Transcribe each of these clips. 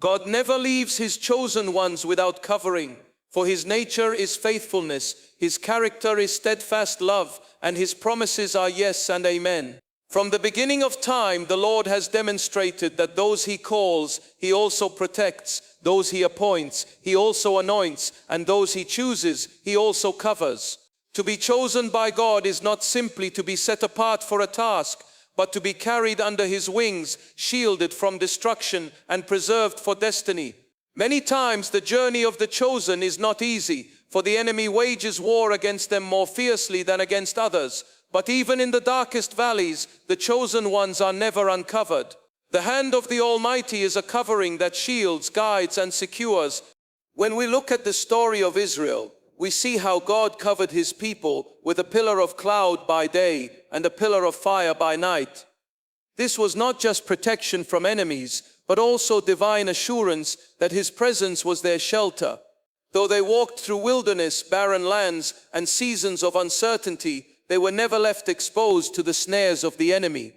God never leaves his chosen ones without covering, for his nature is faithfulness, his character is steadfast love, and his promises are yes and amen. From the beginning of time, the Lord has demonstrated that those he calls, he also protects, those he appoints, he also anoints, and those he chooses, he also covers. To be chosen by God is not simply to be set apart for a task, but to be carried under his wings, shielded from destruction and preserved for destiny. Many times the journey of the chosen is not easy, for the enemy wages war against them more fiercely than against others. But even in the darkest valleys, the chosen ones are never uncovered. The hand of the Almighty is a covering that shields, guides, and secures. When we look at the story of Israel, we see how God covered his people with a pillar of cloud by day and a pillar of fire by night. This was not just protection from enemies, but also divine assurance that his presence was their shelter. Though they walked through wilderness, barren lands, and seasons of uncertainty, they were never left exposed to the snares of the enemy.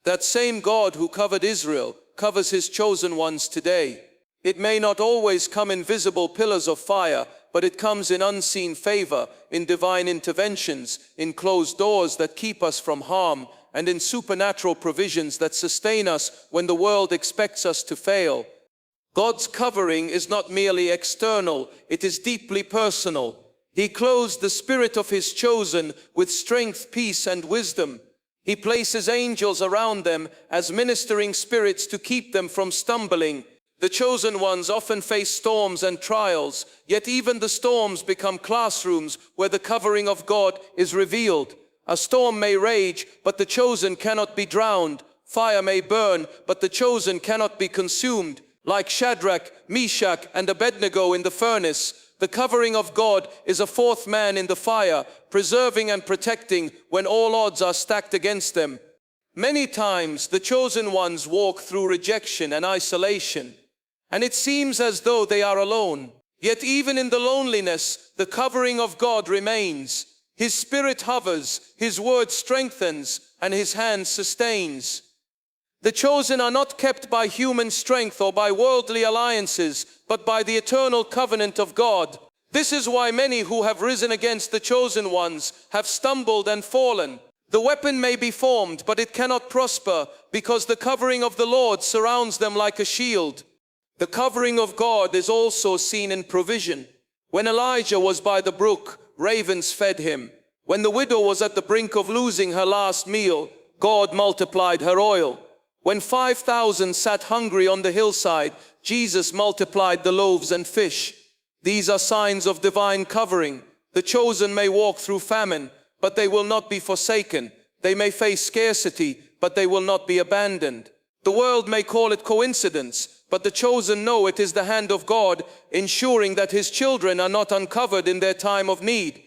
That same God who covered Israel covers his chosen ones today. It may not always come in visible pillars of fire, but it comes in unseen favor, in divine interventions, in closed doors that keep us from harm, and in supernatural provisions that sustain us when the world expects us to fail. God's covering is not merely external, it is deeply personal. He clothes the spirit of his chosen with strength, peace, and wisdom. He places angels around them as ministering spirits to keep them from stumbling. The chosen ones often face storms and trials, yet even the storms become classrooms where the covering of God is revealed. A storm may rage, but the chosen cannot be drowned. Fire may burn, but the chosen cannot be consumed. Like Shadrach, Meshach, and Abednego in the furnace, the covering of God is a fourth man in the fire, preserving and protecting when all odds are stacked against them. Many times the chosen ones walk through rejection and isolation, and it seems as though they are alone. Yet even in the loneliness, the covering of God remains. His spirit hovers, his word strengthens, and his hand sustains. The chosen are not kept by human strength or by worldly alliances, but by the eternal covenant of God. This is why many who have risen against the chosen ones have stumbled and fallen. The weapon may be formed, but it cannot prosper, because the covering of the Lord surrounds them like a shield. The covering of God is also seen in provision. When Elijah was by the brook, ravens fed him. When the widow was at the brink of losing her last meal, God multiplied her oil. When 5,000 sat hungry on the hillside, Jesus multiplied the loaves and fish. These are signs of divine covering. The chosen may walk through famine, but they will not be forsaken. They may face scarcity, but they will not be abandoned. The world may call it coincidence, but the chosen know it is the hand of God, ensuring that his children are not uncovered in their time of need.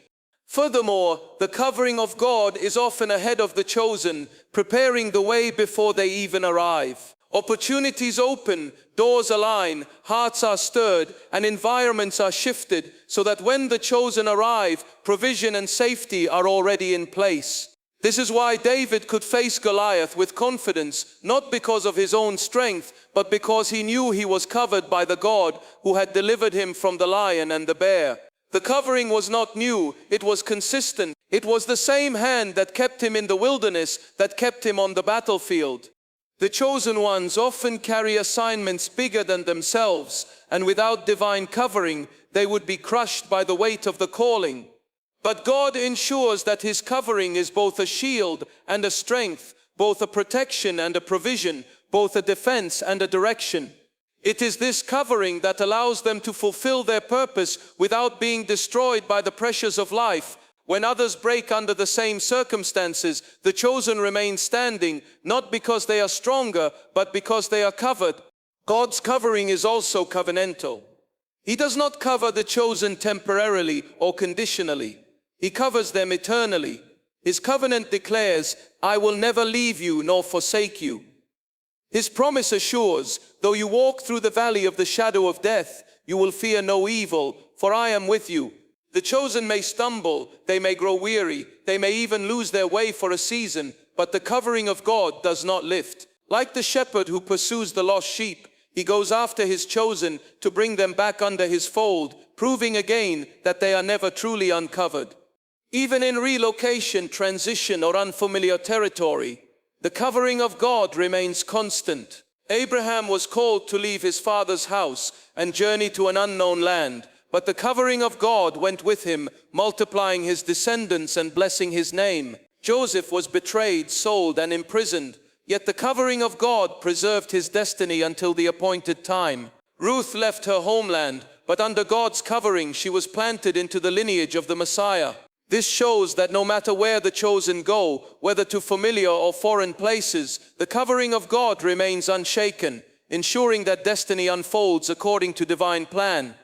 Furthermore, the covering of God is often ahead of the chosen, preparing the way before they even arrive. Opportunities open, doors align, hearts are stirred, and environments are shifted, so that when the chosen arrive, provision and safety are already in place. This is why David could face Goliath with confidence, not because of his own strength, but because he knew he was covered by the God who had delivered him from the lion and the bear. The covering was not new, it was consistent. It was the same hand that kept him in the wilderness, that kept him on the battlefield. The chosen ones often carry assignments bigger than themselves, and without divine covering, they would be crushed by the weight of the calling. But God ensures that his covering is both a shield and a strength, both a protection and a provision, both a defense and a direction. It is this covering that allows them to fulfill their purpose without being destroyed by the pressures of life. When others break under the same circumstances, the chosen remain standing, not because they are stronger, but because they are covered. God's covering is also covenantal. He does not cover the chosen temporarily or conditionally. He covers them eternally. His covenant declares, "I will never leave you nor forsake you." His promise assures, "Though you walk through the valley of the shadow of death, you will fear no evil, for I am with you." The chosen may stumble, they may grow weary, they may even lose their way for a season, but the covering of God does not lift. Like the shepherd who pursues the lost sheep, He goes after his chosen to bring them back under his fold, proving again that they are never truly uncovered. Even in relocation, transition, or unfamiliar territory, the covering of God remains constant. Abraham was called to leave his father's house and journey to an unknown land, but the covering of God went with him, multiplying his descendants and blessing his name. Joseph was betrayed, sold, and imprisoned, yet the covering of God preserved his destiny until the appointed time. Ruth left her homeland, but under God's covering she was planted into the lineage of the Messiah. This shows that no matter where the chosen go, whether to familiar or foreign places, the covering of God remains unshaken, ensuring that destiny unfolds according to divine plan.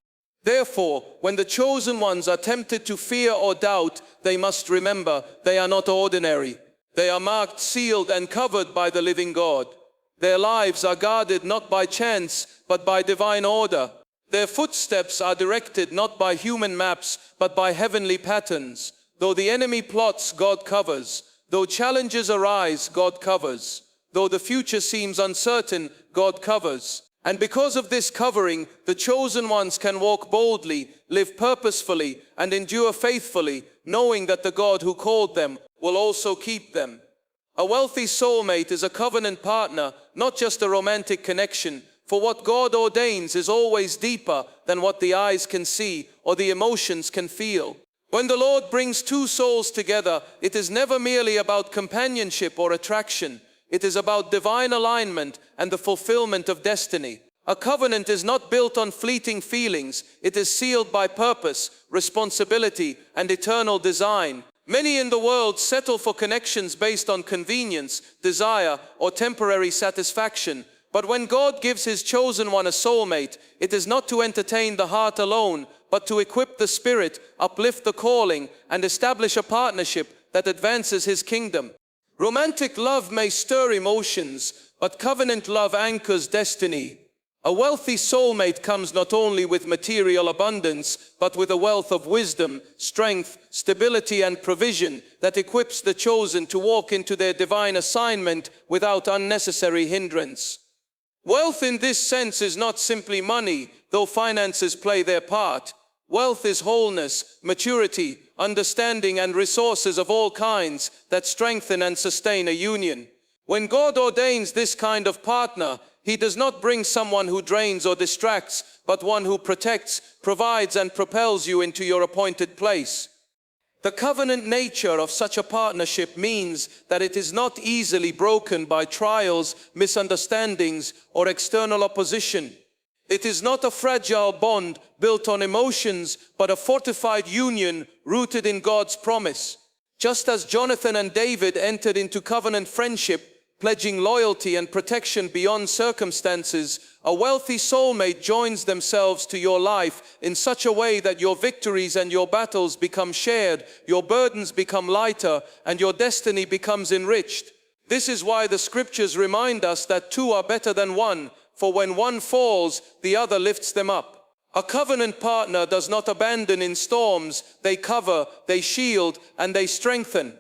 Therefore, when the chosen ones are tempted to fear or doubt, they must remember they are not ordinary. They are marked, sealed, and covered by the living God. Their lives are guarded not by chance, but by divine order. Their footsteps are directed not by human maps, but by heavenly patterns. Though the enemy plots, God covers. Though challenges arise, God covers. Though the future seems uncertain, God covers. And because of this covering, the chosen ones can walk boldly, live purposefully, and endure faithfully, knowing that the God who called them will also keep them. A wealthy soulmate is a covenant partner, not just a romantic connection, for what God ordains is always deeper than what the eyes can see or the emotions can feel. When the Lord brings two souls together, it is never merely about companionship or attraction. It is about divine alignment and the fulfillment of destiny. A covenant is not built on fleeting feelings. It is sealed by purpose, responsibility, and eternal design. Many in the world settle for connections based on convenience, desire, or temporary satisfaction. But when God gives his chosen one a soulmate, it is not to entertain the heart alone, but to equip the spirit, uplift the calling, and establish a partnership that advances his kingdom. Romantic love may stir emotions, but covenant love anchors destiny. A wealthy soulmate comes not only with material abundance, but with a wealth of wisdom, strength, stability, and provision that equips the chosen to walk into their divine assignment without unnecessary hindrance. Wealth in this sense is not simply money, though finances play their part. Wealth is wholeness, maturity, understanding, and resources of all kinds that strengthen and sustain a union. When God ordains this kind of partner, he does not bring someone who drains or distracts, but one who protects, provides, and propels you into your appointed place. The covenant nature of such a partnership means that it is not easily broken by trials, misunderstandings, or external opposition. It is not a fragile bond built on emotions, but a fortified union rooted in God's promise. Just as Jonathan and David entered into covenant friendship, pledging loyalty and protection beyond circumstances, a wealthy soulmate joins themselves to your life in such a way that your victories and your battles become shared, your burdens become lighter, and your destiny becomes enriched. This is why the scriptures remind us that two are better than one, for when one falls, the other lifts them up. A covenant partner does not abandon in storms. They cover, they shield, and they strengthen.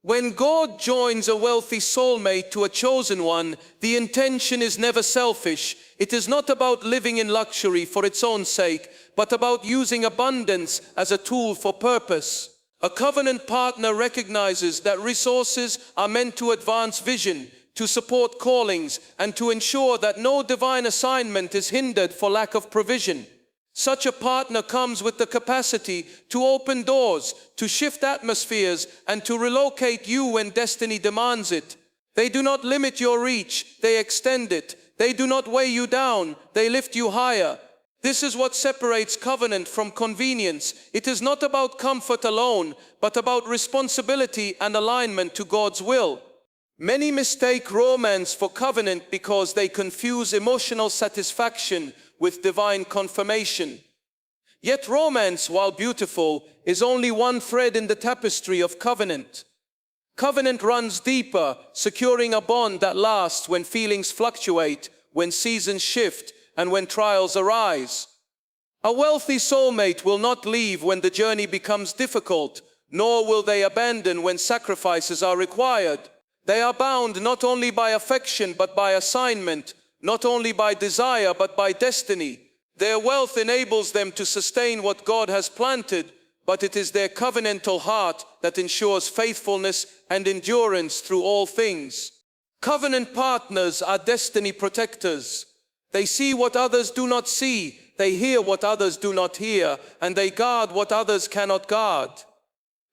When God joins a wealthy soulmate to a chosen one, the intention is never selfish. It is not about living in luxury for its own sake, but about using abundance as a tool for purpose. A covenant partner recognizes that resources are meant to advance vision, to support callings, and to ensure that no divine assignment is hindered for lack of provision. Such a partner comes with the capacity to open doors, to shift atmospheres, and to relocate you when destiny demands it. They do not limit your reach, they extend it. They do not weigh you down, they lift you higher. This is what separates covenant from convenience. It is not about comfort alone, but about responsibility and alignment to God's will. Many mistake romance for covenant because they confuse emotional satisfaction with divine confirmation. Yet romance, while beautiful, is only one thread in the tapestry of covenant. Covenant runs deeper, securing a bond that lasts when feelings fluctuate, when seasons shift, and when trials arise. A wealthy soulmate will not leave when the journey becomes difficult, nor will they abandon when sacrifices are required. They are bound not only by affection but by assignment, not only by desire but by destiny. Their wealth enables them to sustain what God has planted, but it is their covenantal heart that ensures faithfulness and endurance through all things. Covenant partners are destiny protectors. They see what others do not see, they hear what others do not hear, and they guard what others cannot guard.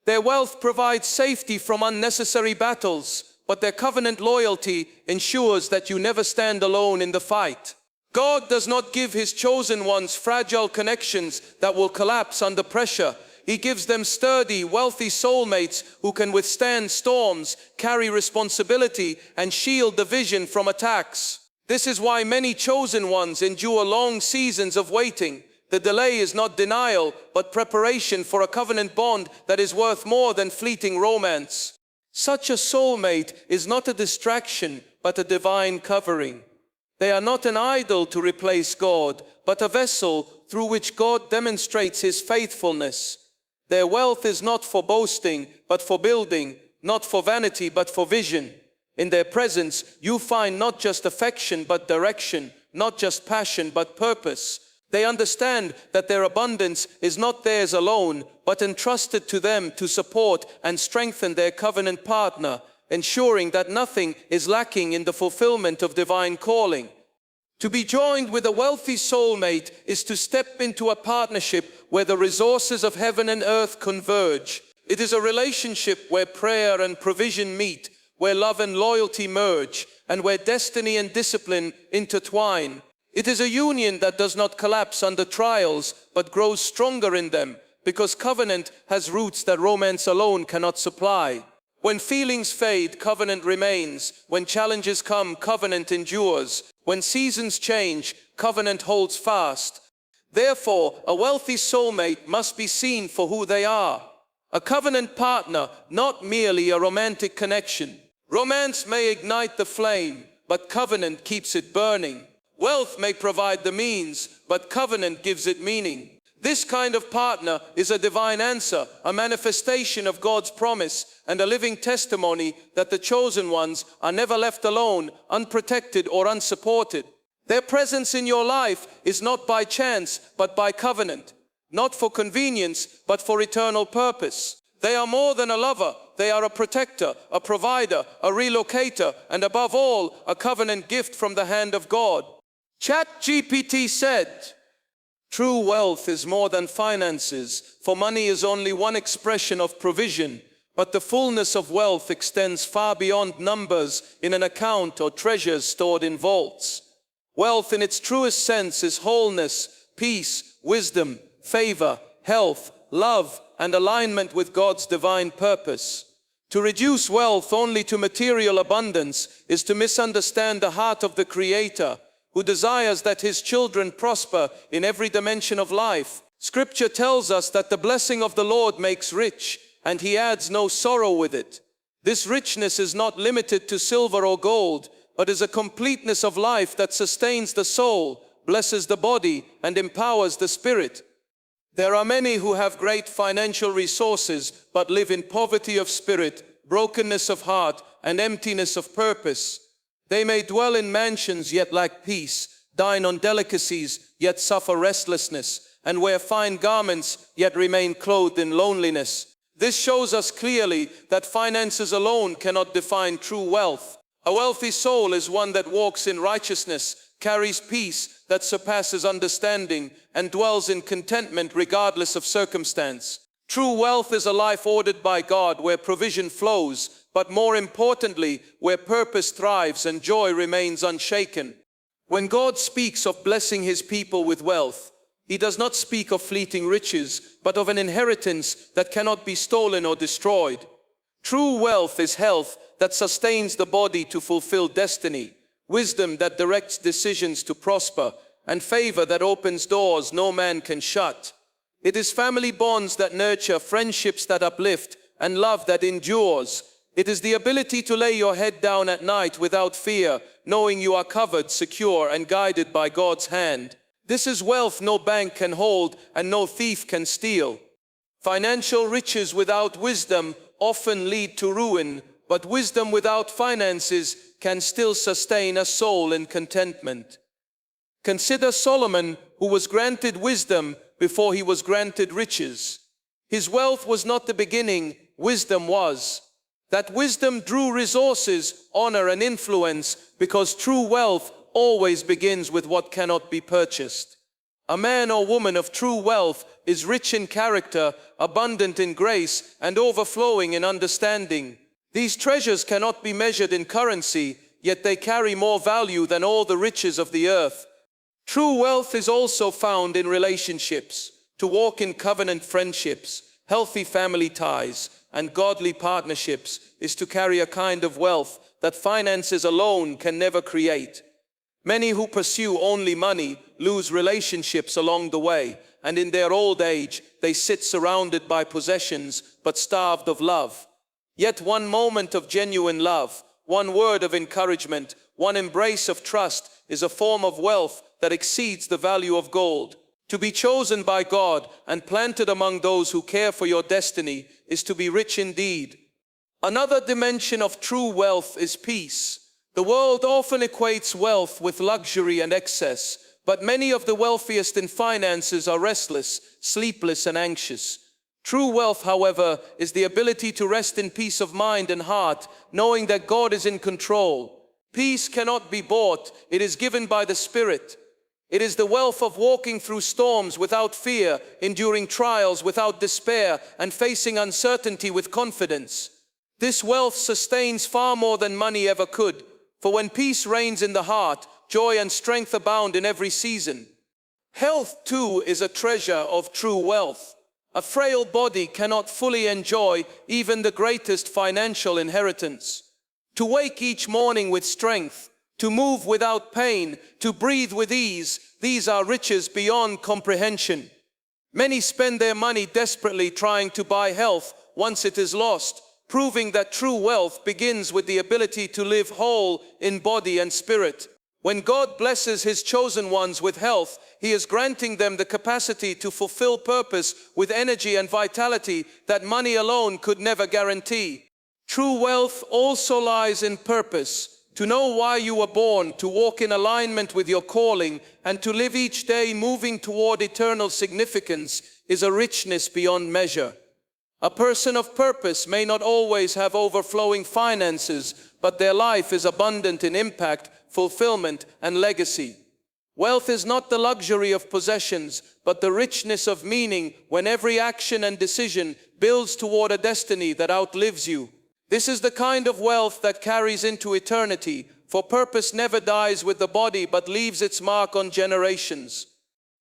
Their wealth provides safety from unnecessary battles, but their covenant loyalty ensures that you never stand alone in the fight. God does not give his chosen ones fragile connections that will collapse under pressure. He gives them sturdy, wealthy soulmates who can withstand storms, carry responsibility, and shield the vision from attacks. This is why many chosen ones endure long seasons of waiting. The delay is not denial, but preparation for a covenant bond that is worth more than fleeting romance. Such a soulmate is not a distraction, but a divine covering. They are not an idol to replace God, but a vessel through which God demonstrates his faithfulness. Their wealth is not for boasting, but for building, not for vanity, but for vision. In their presence, you find not just affection, but direction, not just passion, but purpose. They understand that their abundance is not theirs alone, but entrusted to them to support and strengthen their covenant partner, ensuring that nothing is lacking in the fulfillment of divine calling. To be joined with a wealthy soulmate is to step into a partnership where the resources of heaven and earth converge. It is a relationship where prayer and provision meet, where love and loyalty merge, and where destiny and discipline intertwine. It is a union that does not collapse under trials, but grows stronger in them, because covenant has roots that romance alone cannot supply. When feelings fade, covenant remains. When challenges come, covenant endures. When seasons change, covenant holds fast. Therefore, a wealthy soulmate must be seen for who they are. A covenant partner, not merely a romantic connection. Romance may ignite the flame, but covenant keeps it burning. Wealth may provide the means, but covenant gives it meaning. This kind of partner is a divine answer, a manifestation of God's promise, and a living testimony that the chosen ones are never left alone, unprotected or unsupported. Their presence in your life is not by chance, but by covenant. Not for convenience, but for eternal purpose. They are more than a lover. They are a protector, a provider, a relocator, and above all, a covenant gift from the hand of God. ChatGPT said, "True wealth is more than finances, for money is only one expression of provision, but the fullness of wealth extends far beyond numbers in an account or treasures stored in vaults. Wealth in its truest sense is wholeness, peace, wisdom, favor, health, love, and alignment with God's divine purpose. To reduce wealth only to material abundance is to misunderstand the heart of the Creator, who desires that his children prosper in every dimension of life. Scripture tells us that the blessing of the Lord makes rich, and he adds no sorrow with it. This richness is not limited to silver or gold, but is a completeness of life that sustains the soul, blesses the body, and empowers the spirit. There are many who have great financial resources, but live in poverty of spirit, brokenness of heart, and emptiness of purpose. They may dwell in mansions, yet lack peace, dine on delicacies, yet suffer restlessness, and wear fine garments, yet remain clothed in loneliness. This shows us clearly that finances alone cannot define true wealth. A wealthy soul is one that walks in righteousness, carries peace that surpasses understanding, and dwells in contentment regardless of circumstance. True wealth is a life ordered by God where provision flows, but more importantly, where purpose thrives and joy remains unshaken. When God speaks of blessing his people with wealth, he does not speak of fleeting riches, but of an inheritance that cannot be stolen or destroyed. True wealth is health that sustains the body to fulfill destiny, wisdom that directs decisions to prosper, and favor that opens doors no man can shut. It is family bonds that nurture, friendships that uplift, and love that endures. It is the ability to lay your head down at night without fear, knowing you are covered, secure, and guided by God's hand. This is wealth no bank can hold and no thief can steal. Financial riches without wisdom often lead to ruin, but wisdom without finances can still sustain a soul in contentment. Consider Solomon, who was granted wisdom before he was granted riches. His wealth was not the beginning, wisdom was. That wisdom drew resources, honor, and influence, because true wealth always begins with what cannot be purchased. A man or woman of true wealth is rich in character, abundant in grace, and overflowing in understanding. These treasures cannot be measured in currency, yet they carry more value than all the riches of the earth. True wealth is also found in relationships. To walk in covenant friendships, healthy family ties, and godly partnerships is to carry a kind of wealth that finances alone can never create. Many who pursue only money lose relationships along the way, and in their old age they sit surrounded by possessions but starved of love. Yet one moment of genuine love, one word of encouragement, one embrace of trust is a form of wealth that exceeds the value of gold. To be chosen by God and planted among those who care for your destiny is to be rich indeed. Another dimension of true wealth is peace. The world often equates wealth with luxury and excess, but many of the wealthiest in finances are restless, sleepless, and anxious. True wealth, however, is the ability to rest in peace of mind and heart, knowing that God is in control. Peace cannot be bought, it is given by the Spirit. It is the wealth of walking through storms without fear, enduring trials without despair, and facing uncertainty with confidence. This wealth sustains far more than money ever could, for when peace reigns in the heart, joy and strength abound in every season. Health, too, is a treasure of true wealth. A frail body cannot fully enjoy even the greatest financial inheritance. To wake each morning with strength, to move without pain, to breathe with ease, these are riches beyond comprehension. Many spend their money desperately trying to buy health once it is lost, proving that true wealth begins with the ability to live whole in body and spirit. When God blesses His chosen ones with health, He is granting them the capacity to fulfill purpose with energy and vitality that money alone could never guarantee. True wealth also lies in purpose. To know why you were born, to walk in alignment with your calling, and to live each day moving toward eternal significance is a richness beyond measure. A person of purpose may not always have overflowing finances, but their life is abundant in impact, fulfillment, and legacy. Wealth is not the luxury of possessions, but the richness of meaning when every action and decision builds toward a destiny that outlives you. This is the kind of wealth that carries into eternity, for purpose never dies with the body but leaves its mark on generations.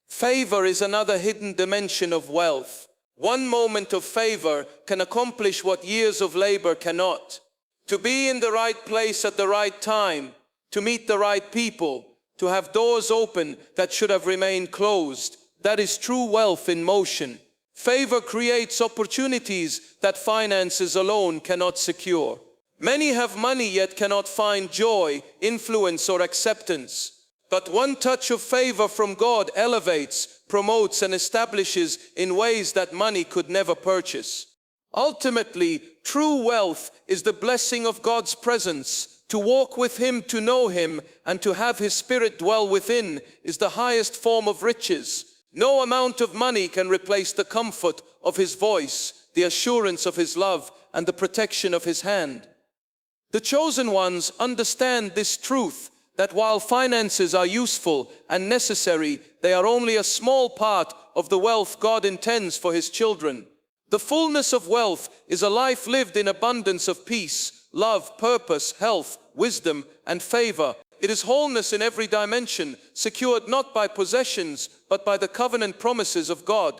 Favor is another hidden dimension of wealth. One moment of favor can accomplish what years of labor cannot. To be in the right place at the right time, to meet the right people, to have doors open that should have remained closed, that is true wealth in motion. Favor creates opportunities that finances alone cannot secure. Many have money yet cannot find joy, influence, or acceptance. But one touch of favor from God elevates, promotes, and establishes in ways that money could never purchase. Ultimately, true wealth is the blessing of God's presence. To walk with Him, to know Him, and to have His Spirit dwell within is the highest form of riches. No amount of money can replace the comfort of His voice, the assurance of His love, and the protection of His hand. The chosen ones understand this truth, that while finances are useful and necessary, they are only a small part of the wealth God intends for His children. The fullness of wealth is a life lived in abundance of peace, love, purpose, health, wisdom, and favor. It is wholeness in every dimension, secured not by possessions, but by the covenant promises of God.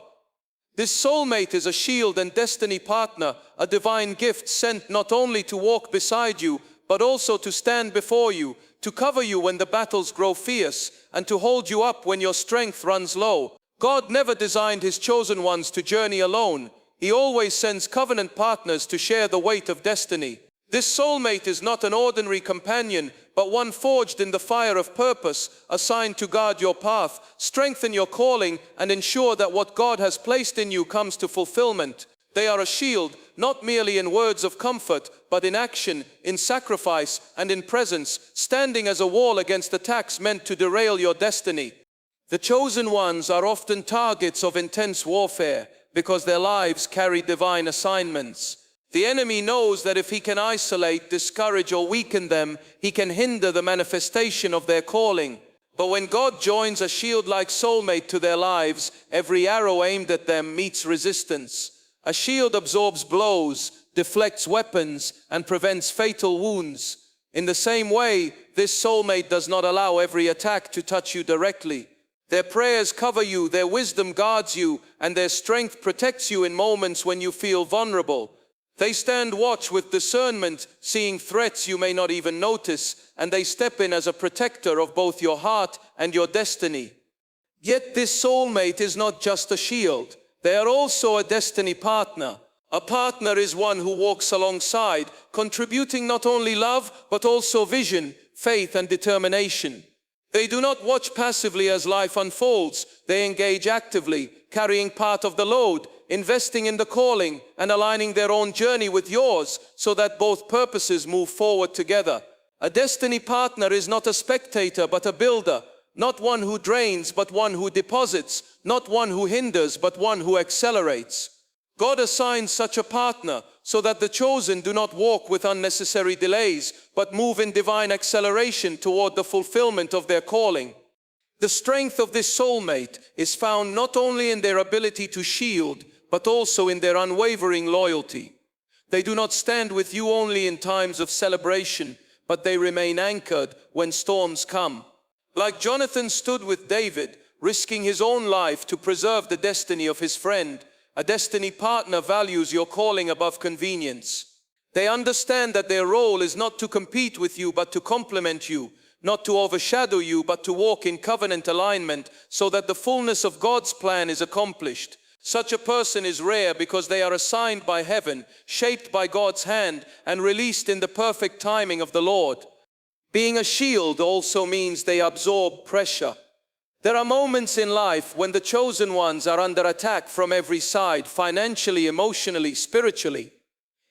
This soulmate is a shield and destiny partner, a divine gift sent not only to walk beside you, but also to stand before you, to cover you when the battles grow fierce, and to hold you up when your strength runs low. God never designed His chosen ones to journey alone. He always sends covenant partners to share the weight of destiny. This soulmate is not an ordinary companion, but one forged in the fire of purpose, assigned to guard your path, strengthen your calling, and ensure that what God has placed in you comes to fulfillment. They are a shield, not merely in words of comfort, but in action, in sacrifice, and in presence, standing as a wall against attacks meant to derail your destiny. The chosen ones are often targets of intense warfare because their lives carry divine assignments. The enemy knows that if he can isolate, discourage, or weaken them, he can hinder the manifestation of their calling. But when God joins a shield like Soulmate to their lives, every arrow aimed at them meets resistance. A shield absorbs blows, deflects weapons, and prevents fatal wounds. In the same way, this soulmate does not allow every attack to touch you directly. Their prayers cover you, their wisdom guards you, and their strength protects you in moments when you feel vulnerable. They stand watch with discernment, seeing threats you may not even notice, and they step in as a protector of both your heart and your destiny. Yet this soulmate is not just a shield. They are also a destiny partner. A partner is one who walks alongside, contributing not only love, but also vision, faith, and determination. They do not watch passively as life unfolds. They engage actively, carrying part of the load, investing in the calling, and aligning their own journey with yours so that both purposes move forward together. A destiny partner is not a spectator, but a builder. Not one who drains, but one who deposits. Not one who hinders, but one who accelerates. God assigns such a partner so that the chosen do not walk with unnecessary delays, but move in divine acceleration toward the fulfillment of their calling. The strength of this soulmate is found not only in their ability to shield, but also in their unwavering loyalty. They do not stand with you only in times of celebration, but they remain anchored when storms come. Like Jonathan stood with David, risking his own life to preserve the destiny of his friend, a destiny partner values your calling above convenience. They understand that their role is not to compete with you, but to complement you, not to overshadow you, but to walk in covenant alignment so that the fullness of God's plan is accomplished. Such a person is rare because they are assigned by heaven, shaped by God's hand, and released in the perfect timing of the Lord. Being a shield also means they absorb pressure. There are moments in life when the chosen ones are under attack from every side, financially, emotionally, spiritually.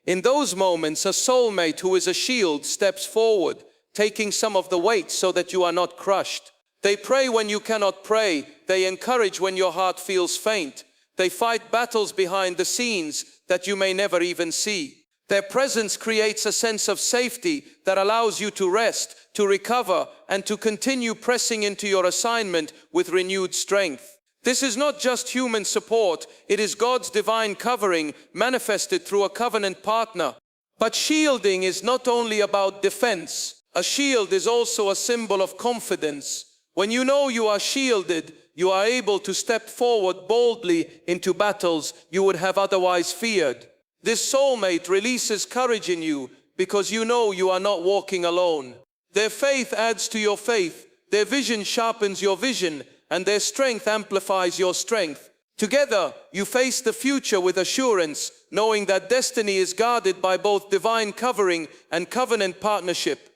In those moments, a soulmate who is a shield steps forward, taking some of the weight so that you are not crushed. They pray when you cannot pray. They encourage when your heart feels faint. They fight battles behind the scenes that you may never even see. Their presence creates a sense of safety that allows you to rest, to recover, and to continue pressing into your assignment with renewed strength. This is not just human support, it is God's divine covering manifested through a covenant partner. But shielding is not only about defense. A shield is also a symbol of confidence. When you know you are shielded, you are able to step forward boldly into battles you would have otherwise feared. This soulmate releases courage in you because you know you are not walking alone. Their faith adds to your faith, their vision sharpens your vision, and their strength amplifies your strength. Together, you face the future with assurance, knowing that destiny is guarded by both divine covering and covenant partnership.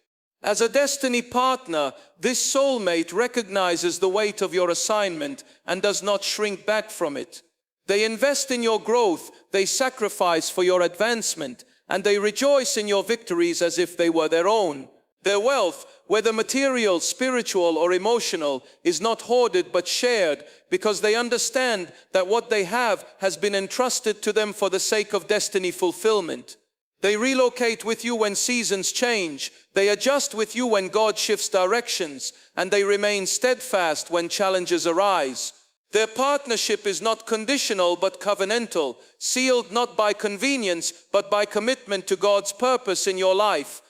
As a destiny partner, this soulmate recognizes the weight of your assignment and does not shrink back from it. They invest in your growth, they sacrifice for your advancement, and they rejoice in your victories as if they were their own. Their wealth, whether material, spiritual, or emotional, is not hoarded but shared because they understand that what they have has been entrusted to them for the sake of destiny fulfillment. They relocate with you when seasons change, they adjust with you when God shifts directions, and they remain steadfast when challenges arise. Their partnership is not conditional but covenantal, sealed not by convenience but by commitment to God's purpose in your life.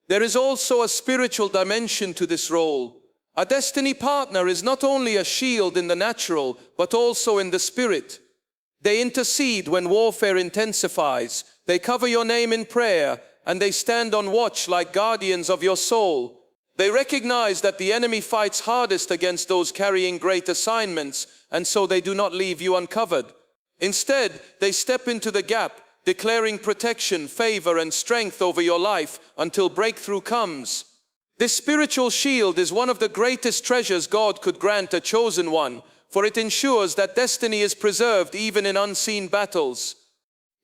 There is also a spiritual dimension to this role. A destiny partner is not only a shield in the natural, but also in the spirit. They intercede when warfare intensifies, they cover your name in prayer, and they stand on watch like guardians of your soul. They recognize that the enemy fights hardest against those carrying great assignments, and so they do not leave you uncovered. Instead, they step into the gap, declaring protection, favor, and strength over your life until breakthrough comes. This spiritual shield is one of the greatest treasures God could grant a chosen one, for it ensures that destiny is preserved even in unseen battles.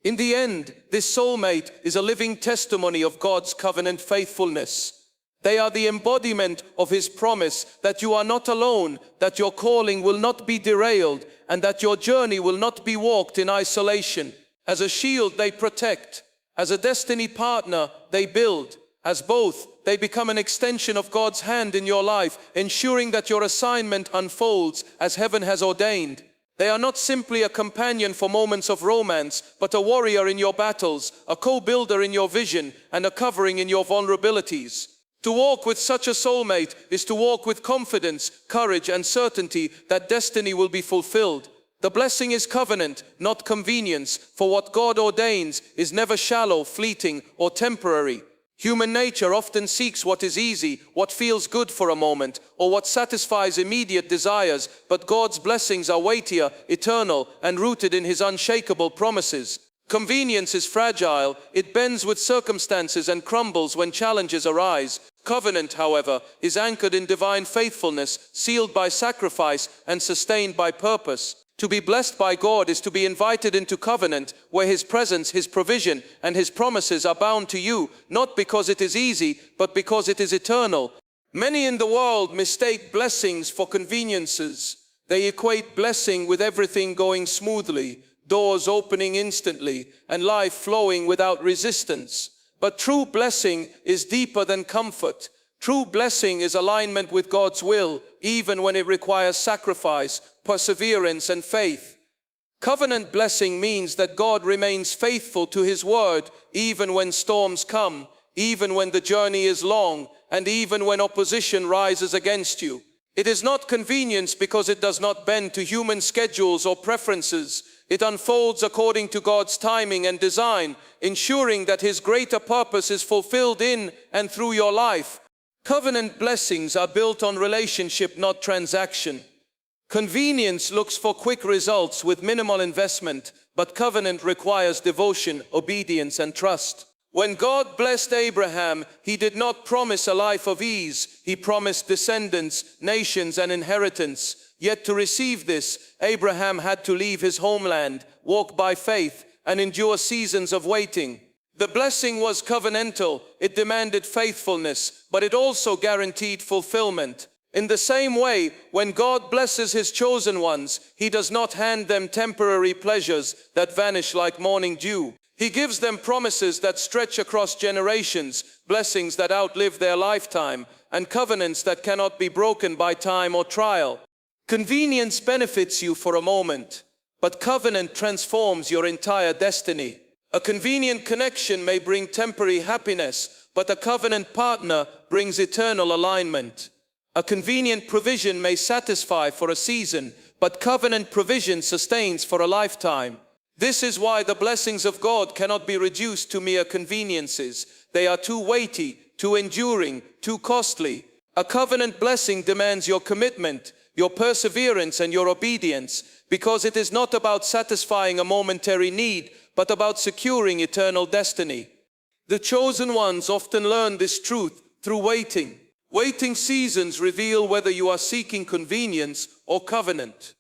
In the end, this soulmate is a living testimony of God's covenant faithfulness. They are the embodiment of His promise that you are not alone, that your calling will not be derailed, and that your journey will not be walked in isolation. As a shield, they protect. As a destiny partner, they build. As both, they become an extension of God's hand in your life, ensuring that your assignment unfolds as heaven has ordained. They are not simply a companion for moments of romance, but a warrior in your battles, a co-builder in your vision, and a covering in your vulnerabilities. To walk with such a soulmate is to walk with confidence, courage, and certainty that destiny will be fulfilled. The blessing is covenant, not convenience, for what God ordains is never shallow, fleeting, or temporary. Human nature often seeks what is easy, what feels good for a moment, or what satisfies immediate desires, but God's blessings are weightier, eternal, and rooted in His unshakable promises. Convenience is fragile, it bends with circumstances and crumbles when challenges arise. Covenant, however, is anchored in divine faithfulness, sealed by sacrifice, and sustained by purpose. To be blessed by God is to be invited into covenant, where His presence, His provision, and His promises are bound to you, not because it is easy, but because it is eternal. Many in the world mistake blessings for conveniences. They equate blessing with everything going smoothly, doors opening instantly, and life flowing without resistance. But true blessing is deeper than comfort. True blessing is alignment with God's will, even when it requires sacrifice, perseverance, and faith. Covenant blessing means that God remains faithful to His word, even when storms come, even when the journey is long, and even when opposition rises against you. It is not convenience because it does not bend to human schedules or preferences. It unfolds according to God's timing and design, ensuring that His greater purpose is fulfilled in and through your life. Covenant blessings are built on relationship, not transaction. Convenience looks for quick results with minimal investment, but covenant requires devotion, obedience, and trust. When God blessed Abraham, He did not promise a life of ease. He promised descendants, nations, and inheritance. Yet to receive this, Abraham had to leave his homeland, walk by faith, and endure seasons of waiting. The blessing was covenantal. It demanded faithfulness, but it also guaranteed fulfillment. In the same way, when God blesses His chosen ones, He does not hand them temporary pleasures that vanish like morning dew. He gives them promises that stretch across generations, blessings that outlive their lifetime, and covenants that cannot be broken by time or trial. Convenience benefits you for a moment, but covenant transforms your entire destiny. A convenient connection may bring temporary happiness, but a covenant partner brings eternal alignment. A convenient provision may satisfy for a season, but covenant provision sustains for a lifetime. This is why the blessings of God cannot be reduced to mere conveniences. They are too weighty, too enduring, too costly. A covenant blessing demands your commitment, your perseverance, and your obedience, because it is not about satisfying a momentary need, but about securing eternal destiny. The chosen ones often learn this truth through waiting. Waiting seasons reveal whether you are seeking convenience or covenant.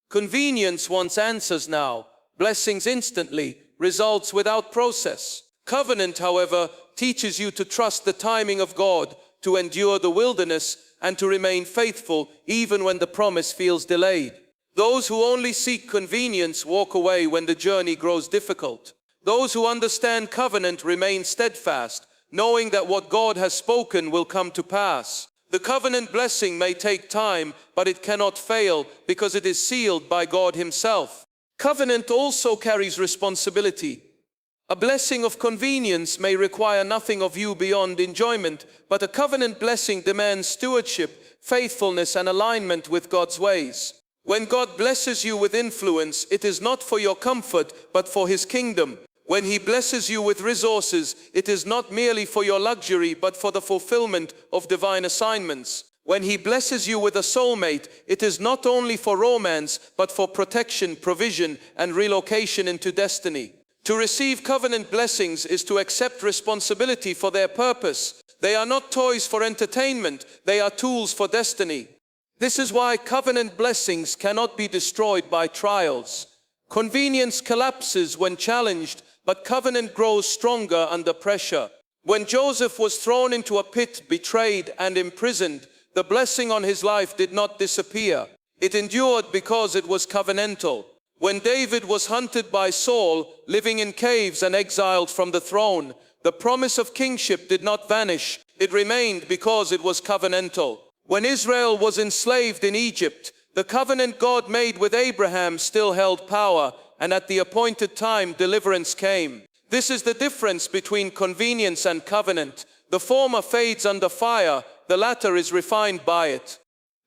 Convenience wants answers now, blessings instantly, results without process. Covenant, however, teaches you to trust the timing of God, to endure the wilderness, and to remain faithful even when the promise feels delayed. Those who only seek convenience walk away when the journey grows difficult. Those who understand covenant remain steadfast, knowing that what God has spoken will come to pass. The covenant blessing may take time, but it cannot fail because it is sealed by God Himself. Covenant also carries responsibility. A blessing of convenience may require nothing of you beyond enjoyment, but a covenant blessing demands stewardship, faithfulness, and alignment with God's ways. When God blesses you with influence, it is not for your comfort, but for His kingdom. When He blesses you with resources, it is not merely for your luxury, but for the fulfillment of divine assignments. When He blesses you with a soulmate, it is not only for romance, but for protection, provision, and relocation into destiny. To receive covenant blessings is to accept responsibility for their purpose. They are not toys for entertainment, they are tools for destiny. This is why covenant blessings cannot be destroyed by trials. Convenience collapses when challenged, but covenant grows stronger under pressure. When Joseph was thrown into a pit, betrayed and imprisoned, the blessing on his life did not disappear. It endured because it was covenantal. When David was hunted by Saul, living in caves and exiled from the throne, the promise of kingship did not vanish. It remained because it was covenantal. When Israel was enslaved in Egypt, the covenant God made with Abraham still held power, and at the appointed time deliverance came. This is the difference between convenience and covenant. The former fades under fire, the latter is refined by it.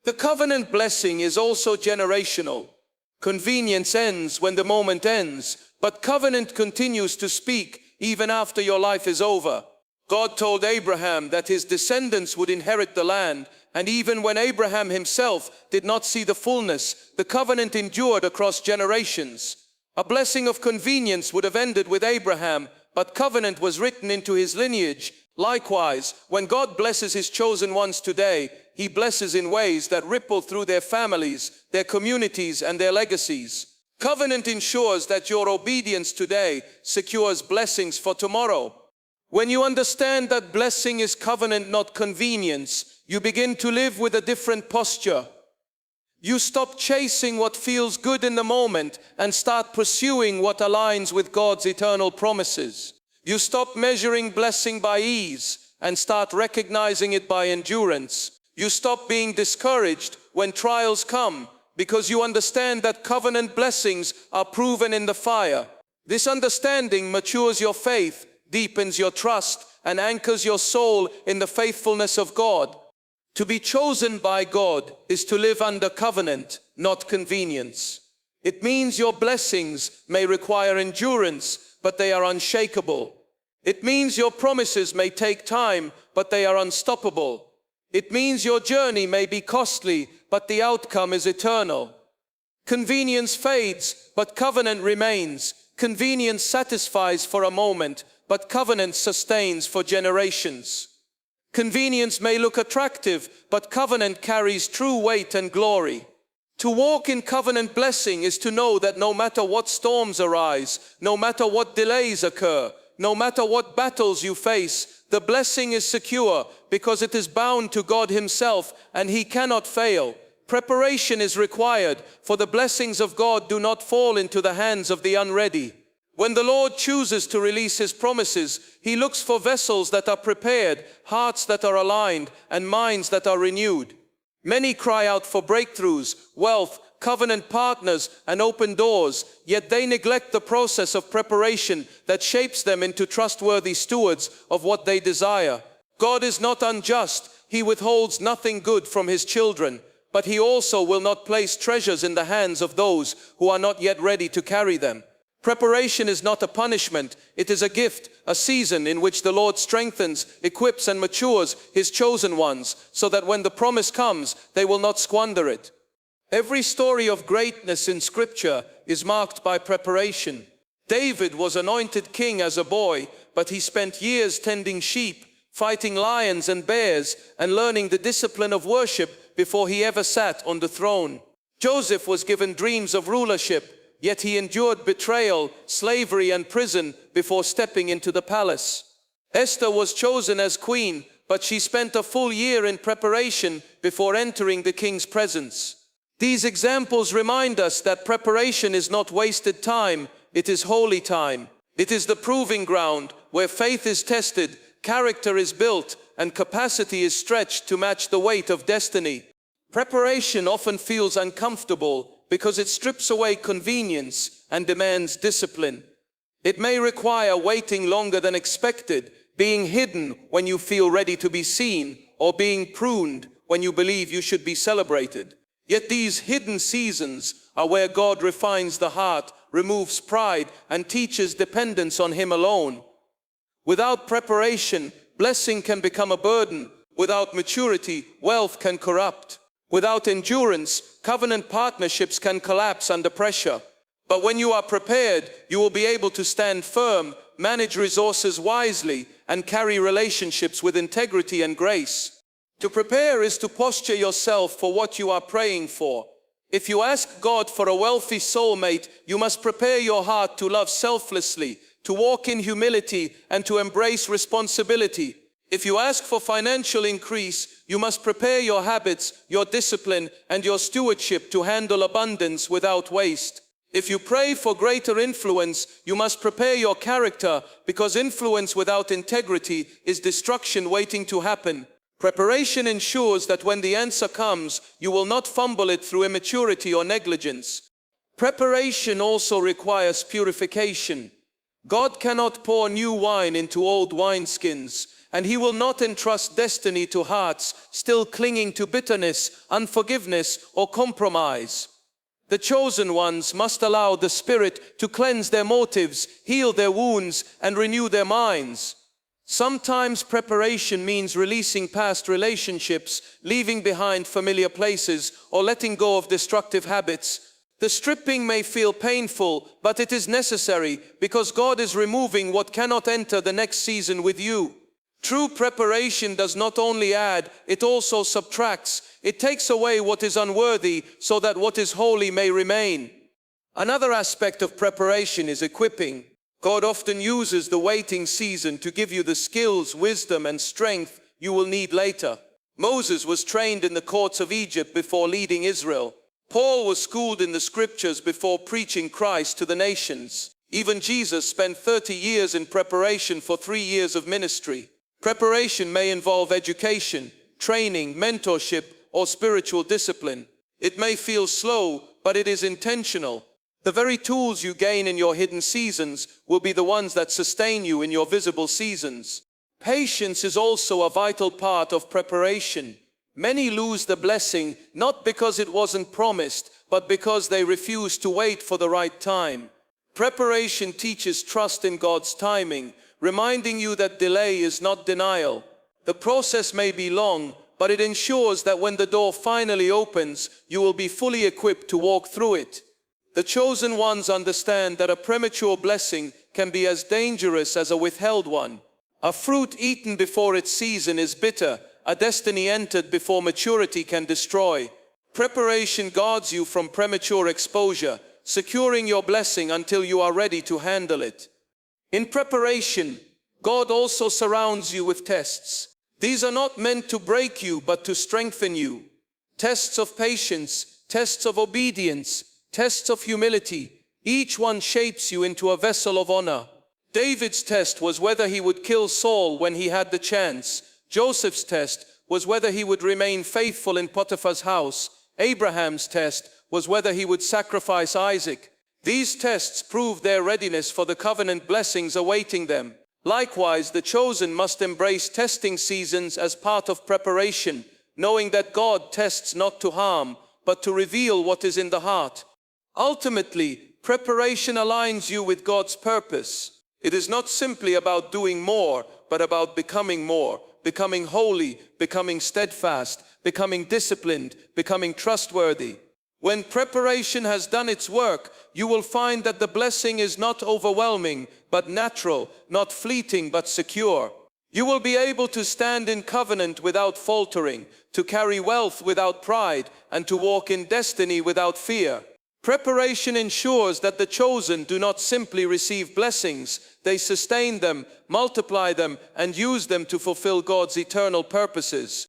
The covenant blessing is also generational. Convenience ends when the moment ends, but covenant continues to speak even after your life is over. God told Abraham that his descendants would inherit the land, and even when Abraham himself did not see the fullness, the covenant endured across generations. A blessing of convenience would have ended with Abraham, but covenant was written into his lineage. Likewise, when God blesses his chosen ones today, he blesses in ways that ripple through their families, their communities, and their legacies. Covenant ensures that your obedience today secures blessings for tomorrow. When you understand that blessing is covenant, not convenience, you begin to live with a different posture. You stop chasing what feels good in the moment and start pursuing what aligns with God's eternal promises. You stop measuring blessing by ease and start recognizing it by endurance. You stop being discouraged when trials come because you understand that covenant blessings are proven in the fire. This understanding matures your faith, deepens your trust, and anchors your soul in the faithfulness of God. To be chosen by God is to live under covenant, not convenience. It means your blessings may require endurance, but they are unshakable. It means your promises may take time, but they are unstoppable. It means your journey may be costly, but the outcome is eternal. Convenience fades, but covenant remains. Convenience satisfies for a moment, but covenant sustains for generations. Convenience may look attractive, but covenant carries true weight and glory. To walk in covenant blessing is to know that no matter what storms arise, no matter what delays occur, no matter what battles you face, the blessing is secure because it is bound to God himself and he cannot fail. Preparation is required, for the blessings of God do not fall into the hands of the unready. When the Lord chooses to release his promises, he looks for vessels that are prepared, hearts that are aligned, and minds that are renewed. Many cry out for breakthroughs, wealth, covenant partners, and open doors, yet they neglect the process of preparation that shapes them into trustworthy stewards of what they desire. God is not unjust. He withholds nothing good from his children, but he also will not place treasures in the hands of those who are not yet ready to carry them. Preparation is not a punishment, it is a gift, a season in which the Lord strengthens, equips, and matures his chosen ones, so that when the promise comes, they will not squander it. Every story of greatness in Scripture is marked by preparation. David was anointed king as a boy, but he spent years tending sheep, fighting lions and bears, and learning the discipline of worship before he ever sat on the throne. Joseph was given dreams of rulership, yet he endured betrayal, slavery, and prison before stepping into the palace. Esther was chosen as queen, but she spent a full year in preparation before entering the king's presence. These examples remind us that preparation is not wasted time, it is holy time. It is the proving ground where faith is tested, character is built, and capacity is stretched to match the weight of destiny. Preparation often feels uncomfortable because it strips away convenience and demands discipline. It may require waiting longer than expected, being hidden when you feel ready to be seen, or being pruned when you believe you should be celebrated. Yet these hidden seasons are where God refines the heart, removes pride, and teaches dependence on him alone. Without preparation, blessing can become a burden. Without maturity, wealth can corrupt. Without endurance, covenant partnerships can collapse under pressure. But when you are prepared, you will be able to stand firm, manage resources wisely, and carry relationships with integrity and grace. To prepare is to posture yourself for what you are praying for. If you ask God for a wealthy soulmate, you must prepare your heart to love selflessly, to walk in humility, and to embrace responsibility. If you ask for financial increase, you must prepare your habits, your discipline, and your stewardship to handle abundance without waste. If you pray for greater influence, you must prepare your character, because influence without integrity is destruction waiting to happen. Preparation ensures that when the answer comes, you will not fumble it through immaturity or negligence. Preparation also requires purification. God cannot pour new wine into old wineskins, and He will not entrust destiny to hearts still clinging to bitterness, unforgiveness, or compromise. The chosen ones must allow the Spirit to cleanse their motives, heal their wounds, and renew their minds. Sometimes preparation means releasing past relationships, leaving behind familiar places, or letting go of destructive habits. The stripping may feel painful, but it is necessary, because God is removing what cannot enter the next season with you. True preparation does not only add, it also subtracts. It takes away what is unworthy so that what is holy may remain. Another aspect of preparation is equipping. God often uses the waiting season to give you the skills, wisdom, and strength you will need later. Moses was trained in the courts of Egypt before leading Israel. Paul was schooled in the scriptures before preaching Christ to the nations. Even Jesus spent 30 years in preparation for 3 years of ministry. Preparation may involve education, training, mentorship, or spiritual discipline. It may feel slow, but it is intentional. The very tools you gain in your hidden seasons will be the ones that sustain you in your visible seasons. Patience is also a vital part of preparation. Many lose the blessing not because it wasn't promised, but because they refuse to wait for the right time. Preparation teaches trust in God's timing, reminding you that delay is not denial. The process may be long, but it ensures that when the door finally opens, you will be fully equipped to walk through it. The chosen ones understand that a premature blessing can be as dangerous as a withheld one. A fruit eaten before its season is bitter. A destiny entered before maturity can destroy. Preparation guards you from premature exposure, securing your blessing until you are ready to handle it. In preparation, God also surrounds you with tests. These are not meant to break you, but to strengthen you. Tests of patience, tests of obedience, tests of humility. Each one shapes you into a vessel of honor. David's test was whether he would kill Saul when he had the chance. Joseph's test was whether he would remain faithful in Potiphar's house. Abraham's test was whether he would sacrifice Isaac. These tests proved their readiness for the covenant blessings awaiting them. Likewise, the chosen must embrace testing seasons as part of preparation, knowing that God tests not to harm, but to reveal what is in the heart. Ultimately, preparation aligns you with God's purpose. It is not simply about doing more, but about becoming more, becoming holy, becoming steadfast, becoming disciplined, becoming trustworthy. When preparation has done its work, you will find that the blessing is not overwhelming, but natural, not fleeting, but secure. You will be able to stand in covenant without faltering, to carry wealth without pride, and to walk in destiny without fear. Preparation ensures that the chosen do not simply receive blessings, they sustain them, multiply them, and use them to fulfill God's eternal purposes.